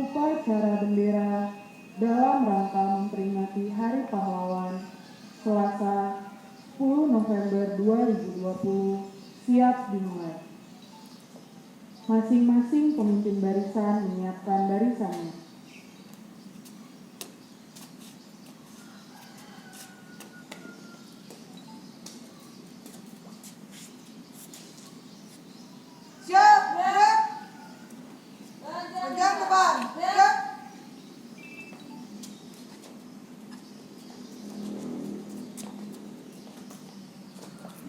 upacara bendera dalam rangka memperingati Hari Pahlawan Selasa 10 November 2020 siap dimulai. Masing-masing pemimpin barisan menyiapkan barisannya. Siap, gerak. Pegang depan, gerak.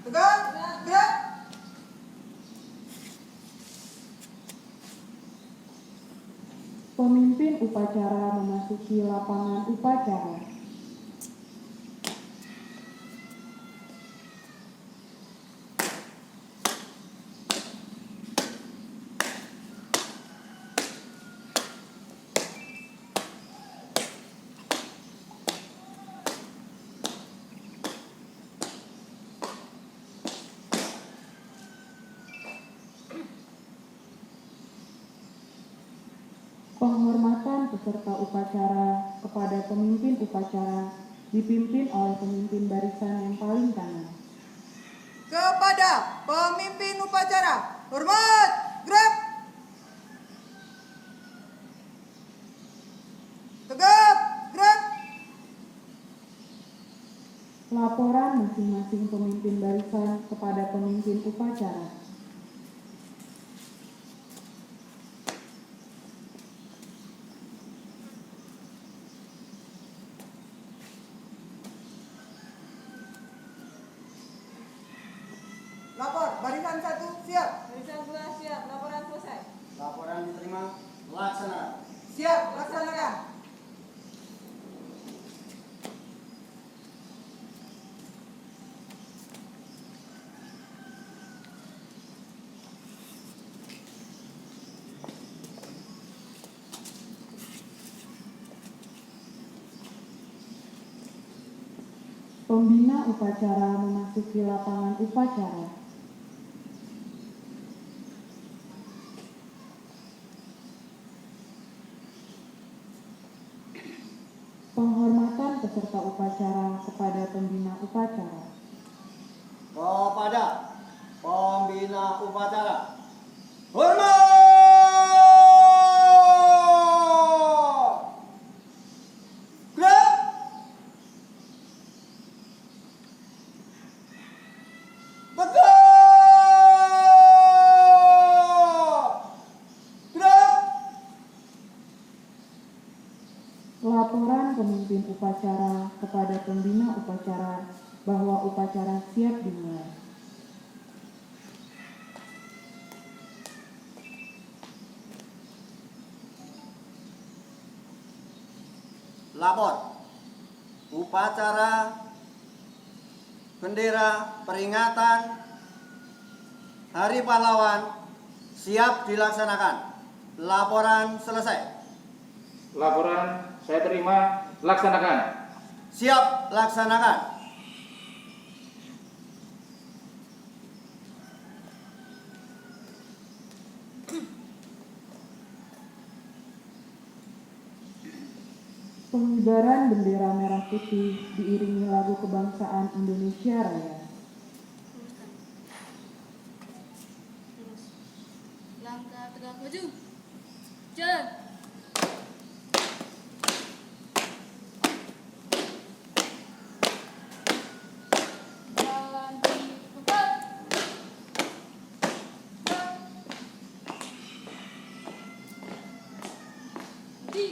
Tegang, gerak. Pemimpin upacara memasuki lapangan upacara. Penghormatan peserta upacara kepada pemimpin upacara dipimpin oleh pemimpin barisan yang paling kanan. Kepada pemimpin upacara, hormat, gerak. Tegap, gerak. Laporan masing-masing pemimpin barisan kepada pemimpin upacara. Lapor, barisan 1 siap. Barisan 2 siap, laporan selesai. Laporan diterima, laksana. Siap, laksanakan. Pembina upacara memasuki lapangan upacara. Penghormatan peserta upacara kepada pembina upacara. Kepada pembina upacara, hormat! Gerak! Tegak! Gerak! Laporan pemimpin upacara kepada pembina upacara bahwa upacara siap dimulai. Lapor, upacara bendera peringatan Hari Pahlawan siap dilaksanakan. Laporan selesai. Laporan saya terima, laksanakan. Siap laksanakan. Pengibaran bendera merah putih diiringi lagu kebangsaan Indonesia Raya. Langkah tegak maju. Jalan. Jalan di tempat. Di.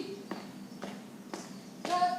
Jalan.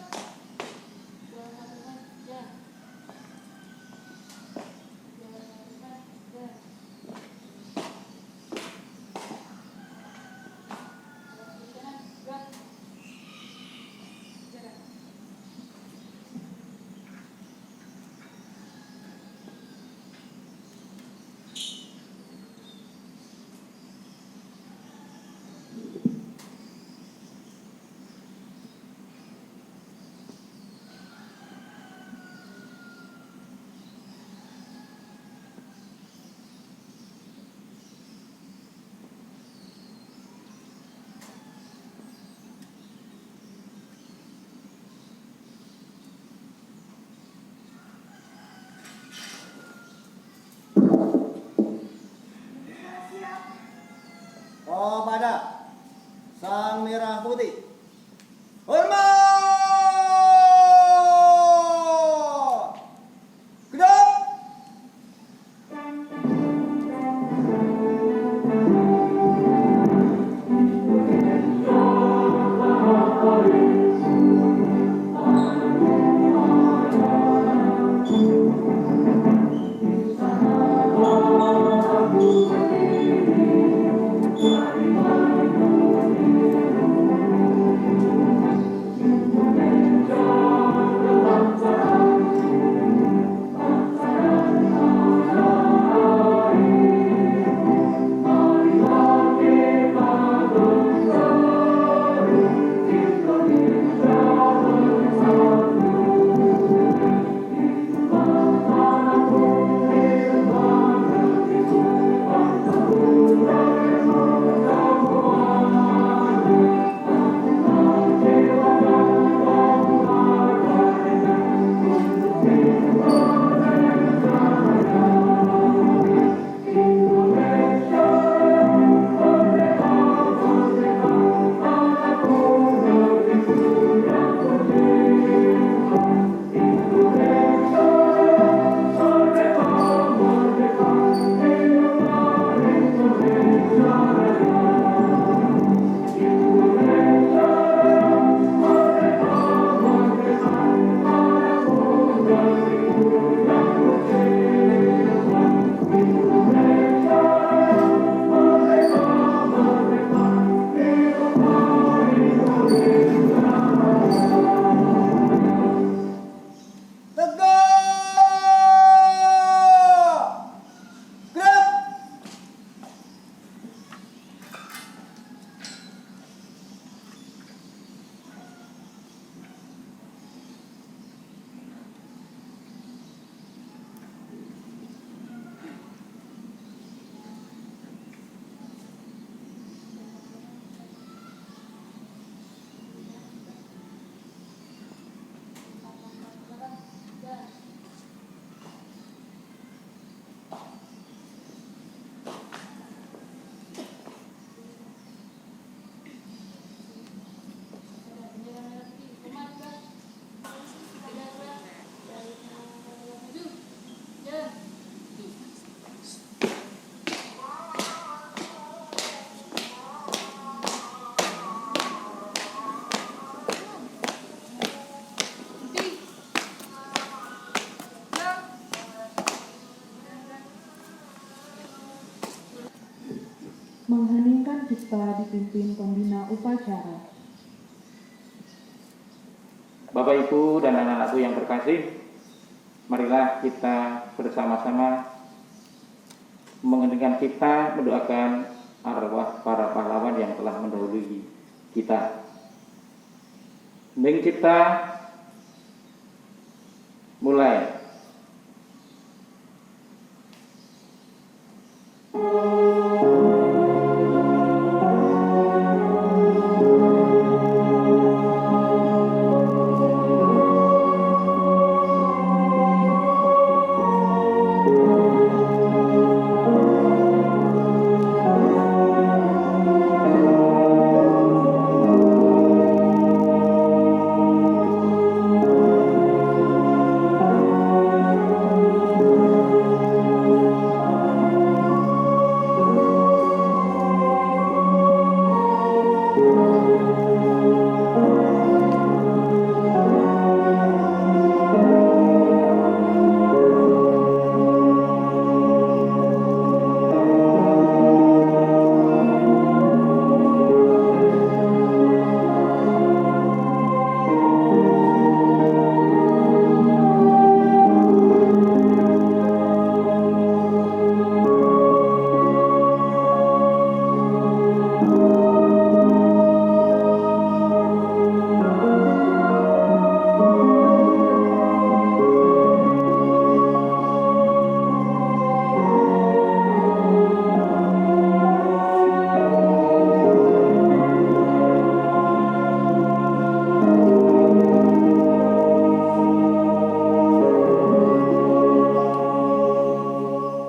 setelah dipimpin pembina upacara. Bapak, Ibu, dan anak-anakku yang terkasih, marilah kita bersama-sama mengeningkan kita mendoakan arwah para pahlawan yang telah mendahului kita. Hening cipta, mulai.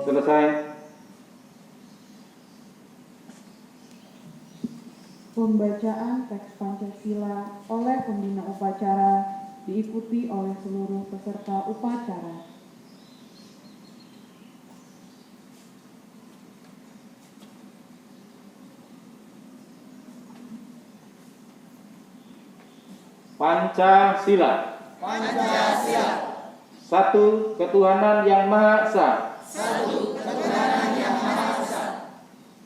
Selesai. Pembacaan teks Pancasila oleh pembina upacara diikuti oleh seluruh peserta upacara. Pancasila. Pancasila. Satu, ketuhanan yang Maha Esa.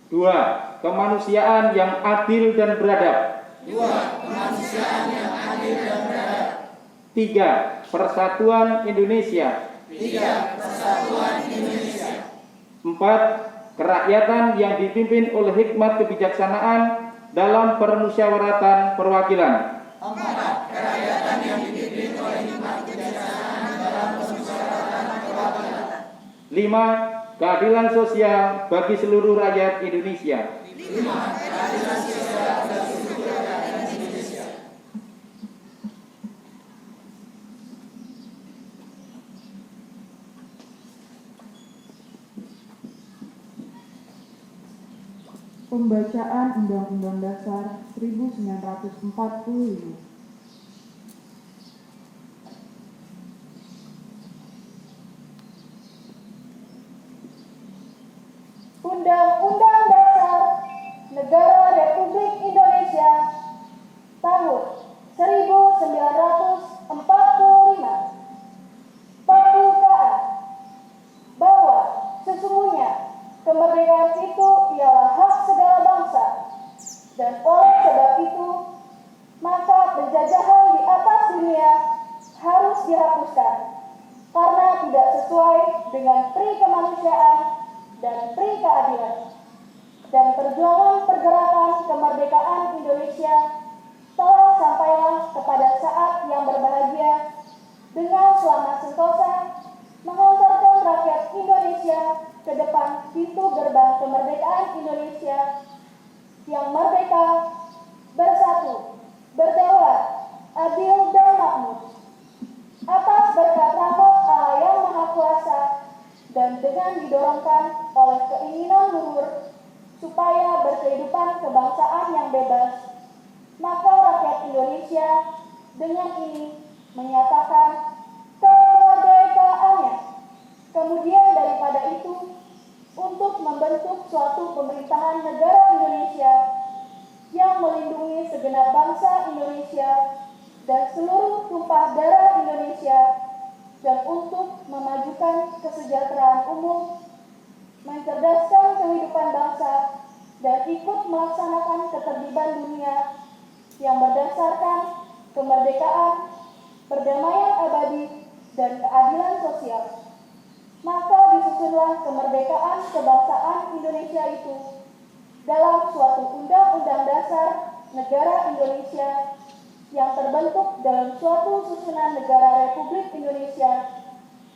Dua, kemanusiaan yang adil dan beradab. Tiga, persatuan Indonesia. Empat, kerakyatan yang dipimpin oleh hikmat kebijaksanaan dalam permusyawaratan perwakilan. Lima, keadilan sosial bagi seluruh rakyat Indonesia. Pembacaan Undang-Undang Dasar 1945. Undang-Undang Dasar Negara Republik Indonesia tahun 1945 pembukaan bahwa sesungguhnya kemerdekaan itu ialah hak segala bangsa, dan oleh sebab itu maka penjajahan di atas dunia harus dihapuskan karena tidak sesuai dengan pri kemanusiaan dan pri keadilan. Dan perjuangan pergerakan kemerdekaan Indonesia telah sampailah kepada saat yang berbahagia dengan selama sentosa mengantarkan rakyat Indonesia ke depan pintu gerbang kemerdekaan Indonesia yang merdeka, bersatu, berdaulat, adil dan makmur. Atas berkat rahmat Allah yang Maha Kuasa dan dengan didorongkan oleh keinginan luhur supaya berkehidupan kebangsaan yang bebas, maka rakyat Indonesia dengan ini menyatakan kemerdekaannya. Kemudian daripada itu, untuk membentuk suatu pemerintahan negara Indonesia yang melindungi segenap bangsa Indonesia dan seluruh tumpah darah Indonesia, dan untuk memajukan kesejahteraan umum, mencerdaskan kehidupan bangsa, dan ikut melaksanakan ketertiban dunia yang berdasarkan kemerdekaan, perdamaian abadi, dan keadilan sosial. Maka disusunlah kemerdekaan kebangsaan Indonesia itu dalam suatu undang-undang dasar negara Indonesia yang terbentuk dalam suatu susunan negara Republik Indonesia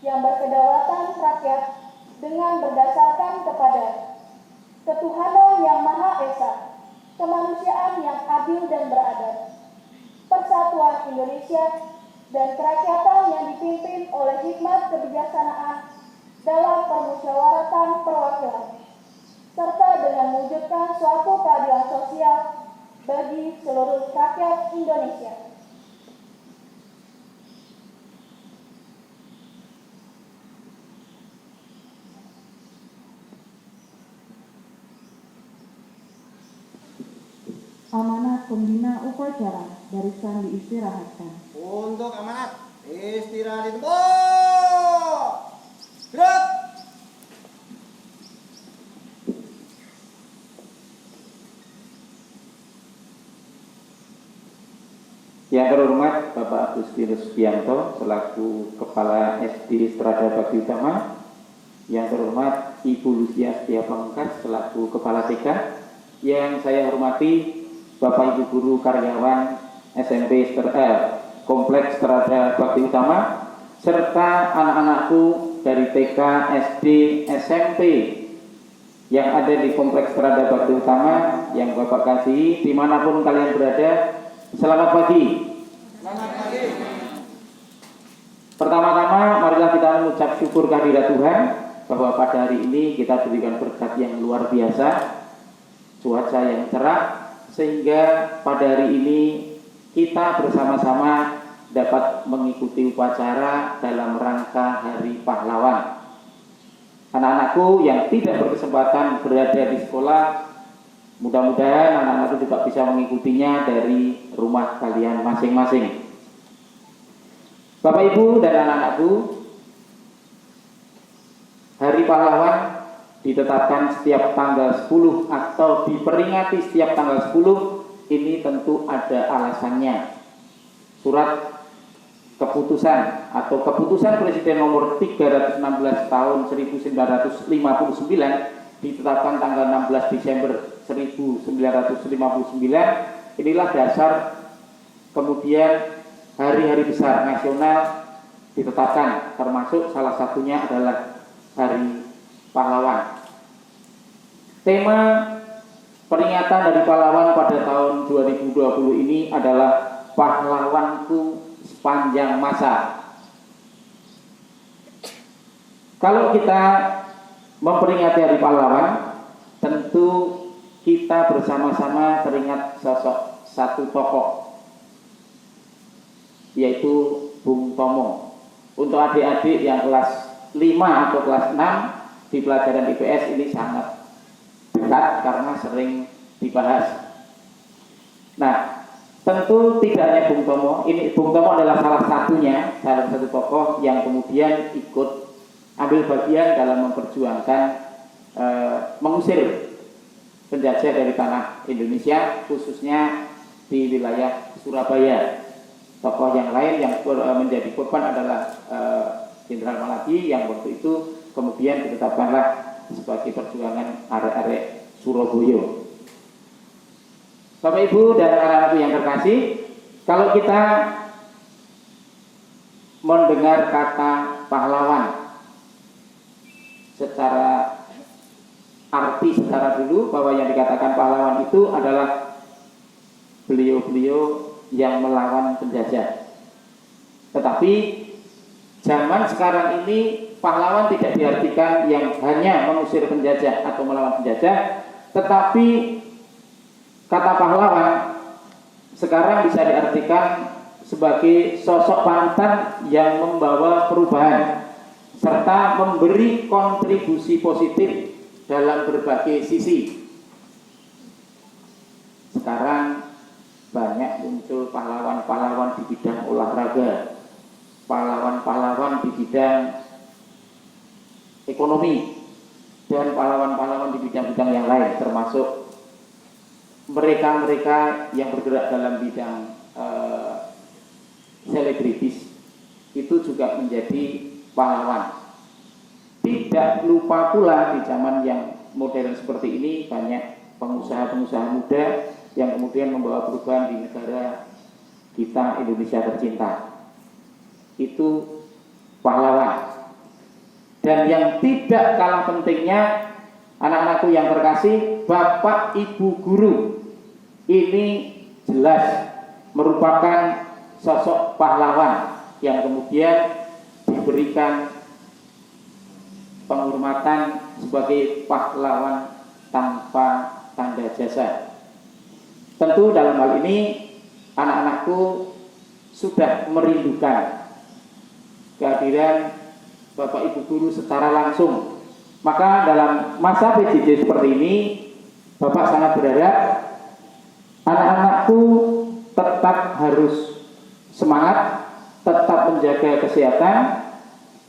yang berkedaulatan rakyat dengan berdasarkan kepada ketuhanan yang Maha Esa, kemanusiaan yang adil dan beradab, persatuan Indonesia, dan kerakyatan yang dipimpin oleh hikmat kebijaksanaan dalam permusyawaratan perwakilan, serta dengan mewujudkan suatu keadilan sosial bagi seluruh rakyat Indonesia. Amanat pembina upacara barisan diistirahatkan. Untuk amanat, istirahat di tempat. Gerak. Yang terhormat Bapak Agustinus Subianto selaku Kepala SD Strada Bakti Utama, yang terhormat Ibu Lucia Setia Pamungkas selaku Kepala TK, yang saya hormati Bapak Ibu Guru karyawan SMP Kompleks Strada Bakti Utama, serta anak-anakku dari TK, SD, SMP yang ada di Kompleks Strada Bakti Utama yang Bapak kasihi dimanapun kalian berada. Selamat pagi. Selamat pagi. Pertama-tama marilah kita mengucap syukur kehadirat Tuhan bahwa pada hari ini kita diberikan berkat yang luar biasa, cuaca yang cerah, sehingga pada hari ini kita bersama-sama dapat mengikuti upacara dalam rangka Hari Pahlawan. Anak-anakku yang tidak berkesempatan berada di sekolah, mudah-mudahan anak-anak itu juga bisa mengikutinya dari rumah kalian masing-masing. Bapak Ibu dan anak-anakku, Hari Pahlawan ditetapkan setiap tanggal 10 atau diperingati setiap tanggal 10, ini tentu ada alasannya. Surat keputusan atau keputusan Presiden nomor 316 tahun 1959 ditetapkan tanggal 16 Desember 1959. Inilah dasar, kemudian hari-hari besar nasional ditetapkan, termasuk salah satunya adalah Hari Pahlawan. Tema peringatan dari pahlawan pada tahun 2020 ini adalah pahlawanku sepanjang masa. Kalau kita memperingati Hari Pahlawan, tentu kita bersama-sama teringat sosok satu tokoh, yaitu Bung Tomo. Untuk adik-adik yang kelas 5 atau kelas 6 di pelajaran IPS ini sangat dekat karena sering dibahas. Nah, tentu tidak hanya Bung Tomo, ini Bung Tomo adalah salah satu tokoh yang kemudian ikut ambil bagian dalam memperjuangkan mengusir penjajah dari tanah Indonesia, khususnya di wilayah Surabaya. Tokoh yang lain yang menjadi korban adalah Jenderal Malagi yang waktu itu kemudian ditetapkanlah sebagai perjuangan arek-arek Surabaya. Bapak Ibu dan anak-anakku yang terkasih, kalau kita mendengar kata pahlawan secara arti secara dulu, bahwa yang dikatakan pahlawan itu adalah beliau-beliau yang melawan penjajah. Tetapi zaman sekarang ini pahlawan tidak diartikan yang hanya mengusir penjajah atau melawan penjajah, tetapi kata pahlawan sekarang bisa diartikan sebagai sosok panutan yang membawa perubahan serta memberi kontribusi positif dalam berbagai sisi. Sekarang banyak muncul pahlawan-pahlawan di bidang olahraga, pahlawan-pahlawan di bidang ekonomi, dan pahlawan-pahlawan di bidang-bidang yang lain, termasuk mereka-mereka yang bergerak dalam bidang selebritis itu juga menjadi pahlawan. Tidak lupa pula di zaman yang modern seperti ini banyak pengusaha-pengusaha muda yang kemudian membawa perubahan di negara kita Indonesia tercinta. Itu pahlawan. Dan yang tidak kalah pentingnya, anak-anakku yang terkasih, Bapak Ibu guru ini jelas merupakan sosok pahlawan yang kemudian diberikan penghormatan sebagai pahlawan tanpa tanda jasa. Tentu dalam hal ini anak-anakku sudah merindukan kehadiran Bapak Ibu guru secara langsung. Maka dalam masa PJJ seperti ini, Bapak sangat berharap anak-anakku tetap harus semangat, tetap menjaga kesehatan,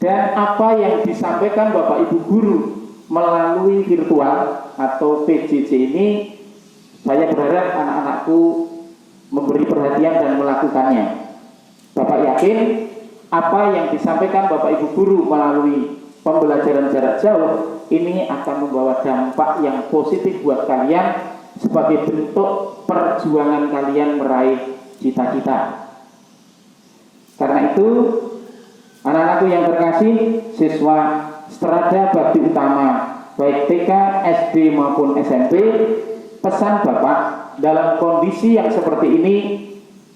dan apa yang disampaikan Bapak Ibu guru melalui virtual atau PJJ ini, saya berharap anak-anakku memberi perhatian dan melakukannya. Bapak yakin apa yang disampaikan Bapak Ibu guru melalui pembelajaran jarak jauh ini akan membawa dampak yang positif buat kalian sebagai bentuk perjuangan kalian meraih cita-cita. Karena itu, anak-anakku yang terkasih, siswa Strada Bakti Utama baik TK, SD maupun SMP, pesan Bapak dalam kondisi yang seperti ini,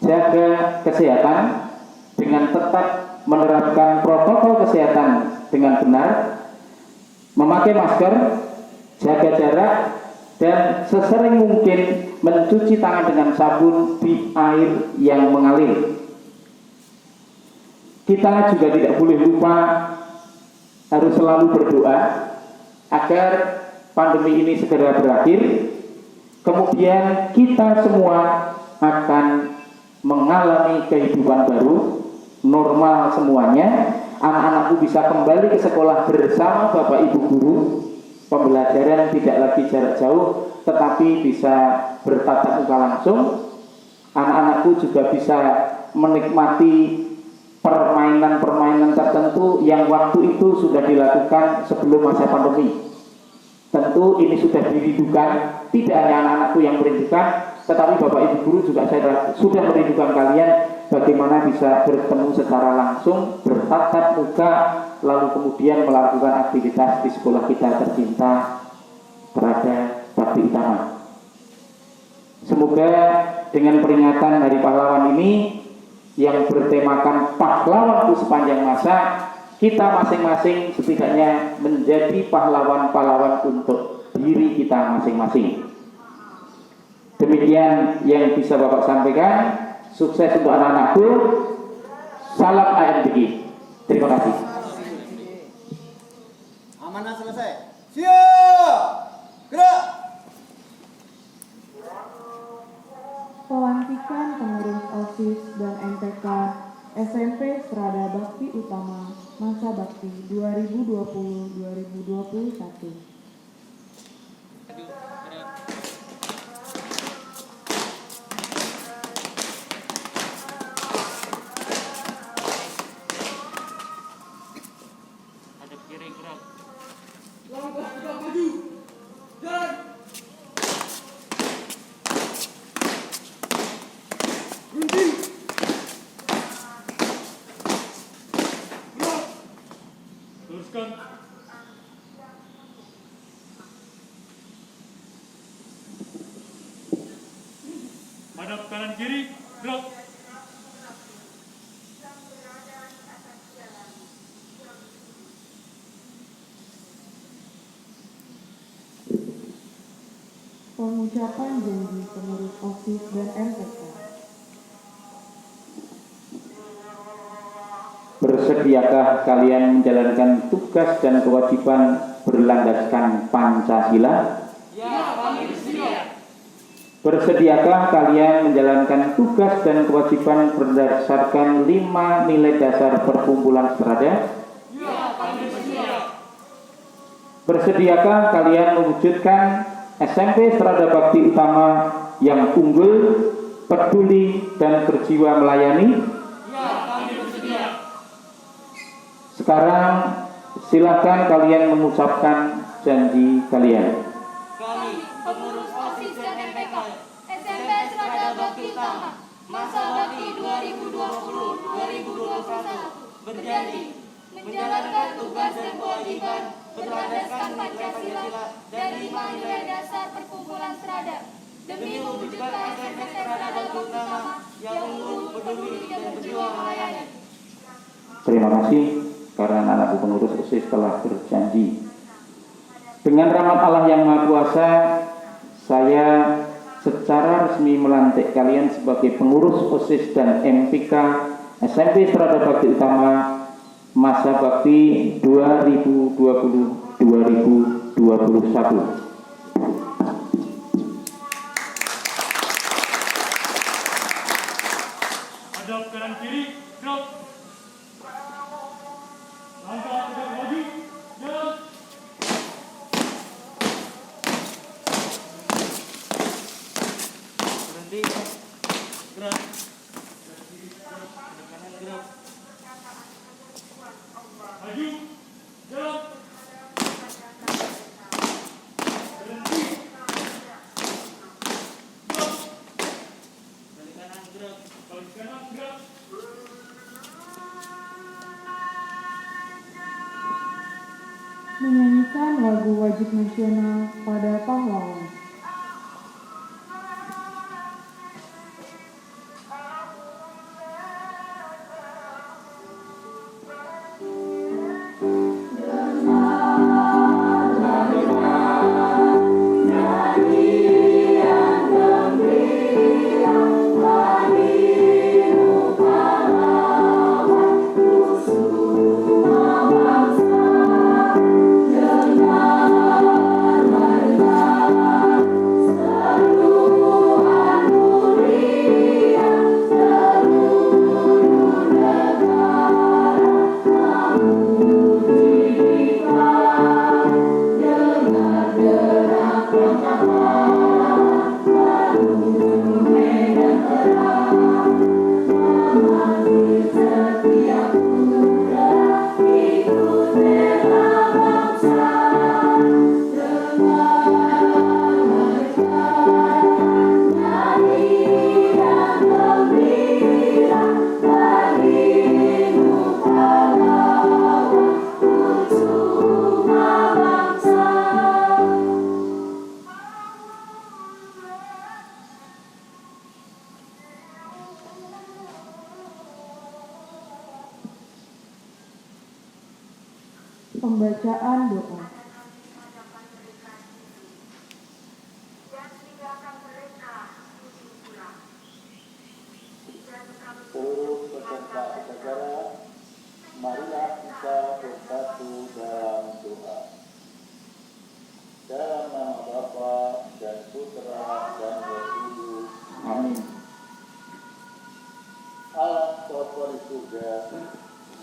jaga kesehatan dengan tetap menerapkan protokol kesehatan dengan benar, memakai masker, jaga jarak, dan sesering mungkin mencuci tangan dengan sabun di air yang mengalir. Kita juga tidak boleh lupa harus selalu berdoa agar pandemi ini segera berakhir. Kemudian kita semua akan mengalami kehidupan baru, normal semuanya. Anak-anakku bisa kembali ke sekolah bersama Bapak Ibu guru. Pembelajaran tidak lagi jarak jauh, tetapi bisa bertatap muka langsung. Anak-anakku juga bisa menikmati permainan-permainan tertentu yang waktu itu sudah dilakukan sebelum masa pandemi. Tentu ini sudah dirindukan, tidak hanya anak-anakku yang merindukan, tetapi Bapak Ibu guru juga saya sudah merindukan kalian bagaimana bisa bertemu secara langsung, bertatap muka, lalu kemudian melakukan aktivitas di sekolah kita tercinta Strada Bakti Utama. Semoga dengan peringatan Hari Pahlawan ini yang bertemakan pahlawanku sepanjang masa, kita masing-masing setidaknya menjadi pahlawan-pahlawan untuk diri kita masing-masing. Demikian yang bisa Bapak sampaikan. Sukses untuk anak-anakku. Salam AMTQ. Terima kasih. Amanah selesai. Siap. Gerak. Pelantikan pengurus OSIS dan MTK SMP Strada Bakti Utama Masa Bakti 2020-2021. Hadap kanan kiri, gerak. Pengucapan janji pengurus OSIS dan MTK. Bersediakah kalian menjalankan tugas dan kewajiban berlandaskan Pancasila? Ya, kami bersedia. Bersediakah kalian menjalankan tugas dan kewajiban berdasarkan 5 nilai dasar perkumpulan Strada? Ya, kami bersedia. Bersediakah kalian mewujudkan SMP Strada Bakti Utama yang unggul, peduli, dan berjiwa melayani? Ya, kami bersedia. Sekarang silakan kalian mengucapkan janji kalian. Kami, pengurus OSIS dan MPK, SMP Serada Bakti Utama, masa bakti 2020-2021, berjanji menjalankan tugas dan kewajiban berlandaskan Pancasila dan 5 nilai dasar perkumpulan Serada demi mewujudkan SMP Serada Bakti Utama yang unggul, peduli, dan berjiwa melayani. Terima kasih karena anak pengurus OSIS telah berjanji. Dengan rahmat Allah yang Maha Kuasa, saya secara resmi melantik kalian sebagai pengurus OSIS dan MPK SMP Serada Bakti Utama masa bakti 2020-2021. Hadap kanan kiri, gerak. Langkah tegak maju, jalan. Berhenti, gerak. Kanan gerak. Maju, jalan. Berhenti. Gerak. Balik kanan gerak. Balik kanan gerak. Menyanyikan lagu wajib nasional pada pahlawan. Pembacaan doa. Seluruh peserta upacara, marilah kita bersatu dalam doa. Dalam nama Bapa dan Putra dan Roh Kudus. Amin. Allah Bapa di surga,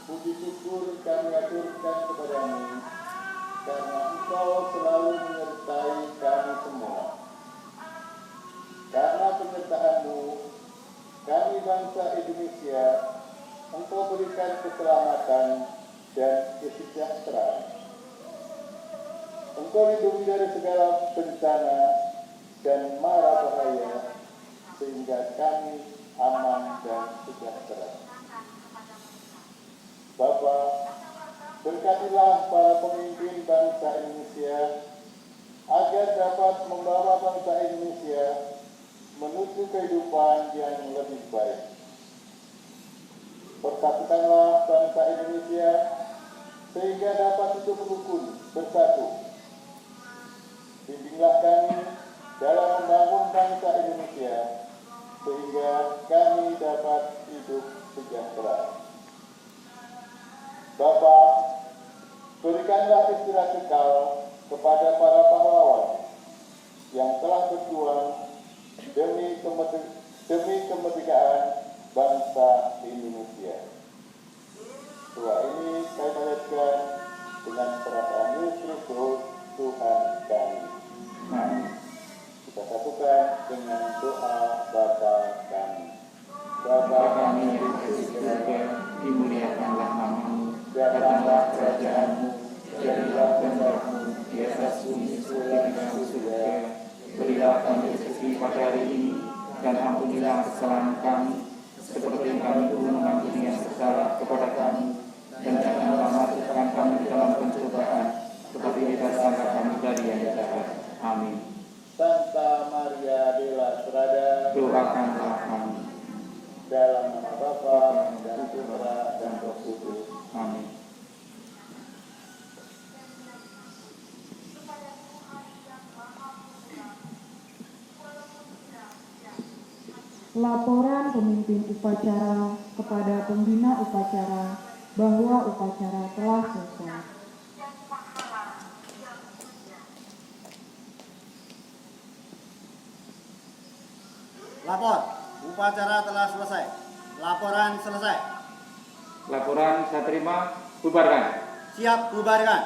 puji syukur kami aturkan kepadamu karena Engkau selalu menyertai kami semua. Karena penyertaan-Mu, kami bangsa Indonesia, Engkau berikan keselamatan dan kesejahteraan. Engkau lindungi dari segala bencana dan mara bahaya, sehingga kami aman dan sejahtera. Bapa, berkatilah para pemimpin bangsa Indonesia agar dapat membawa bangsa Indonesia menuju kehidupan yang lebih baik. Persatukanlah bangsa Indonesia sehingga dapat hidup rukun bersatu. Bimbinglah kami dalam membangun bangsa Indonesia sehingga kami dapat hidup sejahtera. Bapa, berikanlah istirahat kekal kepada para pahlawan yang telah berjuang demi kemerdekaan bangsa Indonesia. Doa ini saya panjatkan dengan perasaan Yesus Kristus Tuhan kami. Kita satukan dengan doa Datanglah kerajaanmu, jadilah kehendak-mu di atas bumi seperti di surga. Berilah kami rezeki pada hari ini, dan ampunilah kesalahan kami, seperti kami pun mengampuni yang bersalah kepada kami. Dan janganlah masukkan kami ke dalam pencobaan, tetapi bebaskanlah kami dari yang jahat. Amin. Santa Maria della Strada, Doakanlah kami. dalam nama Bapa dan Putra dan Roh Kudus. Amin. Laporan pemimpin upacara kepada pembina upacara bahwa upacara telah selesai. Lapor, upacara telah selesai. Laporan selesai. Laporan saya terima. Bubarkan. Siap, bubarkan.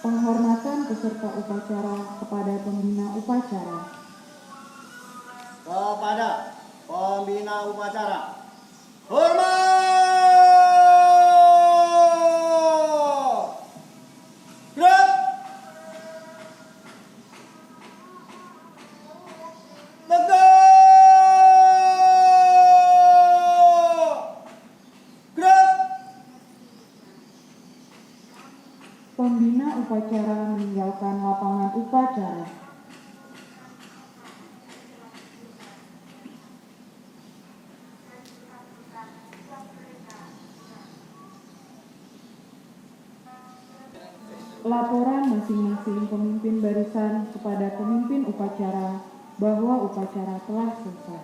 Penghormatan peserta upacara kepada pembina upacara. Kepada pembina upacara. Hormat! Gerak! Tegak! Gerak! Pembina upacara meninggalkan lapangan upacara. Laporan masing-masing pemimpin barisan kepada pemimpin upacara bahwa upacara telah selesai.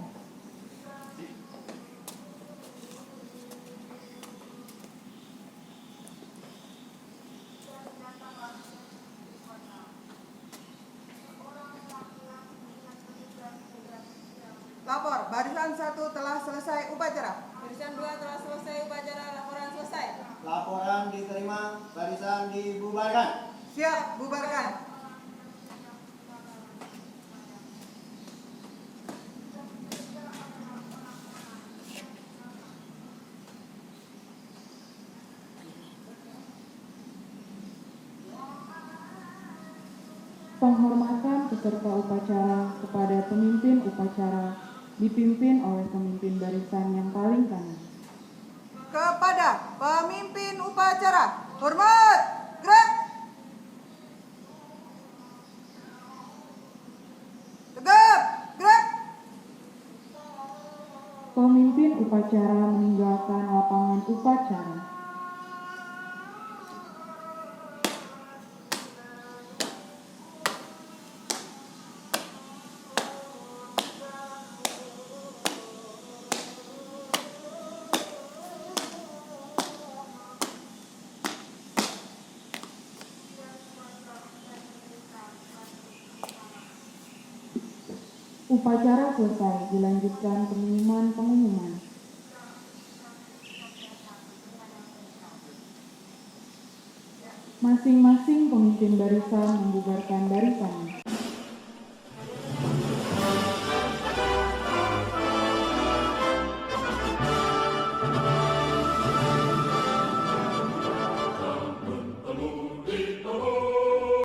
Lapor, barisan 1 telah selesai upacara. Barisan 2 telah selesai upacara, laporan selesai. Laporan diterima, barisan dibubarkan. Siap, bubarkan. Penghormatan peserta upacara kepada pemimpin upacara dipimpin oleh pemimpin barisan yang paling kanan. Kepada pemimpin upacara, hormat, gerak. Tegap, gerak. Pemimpin upacara meninggalkan lapangan upacara. Upacara selesai, dilanjutkan pengumuman. Masing-masing pemimpin barisan membubarkan barisannya.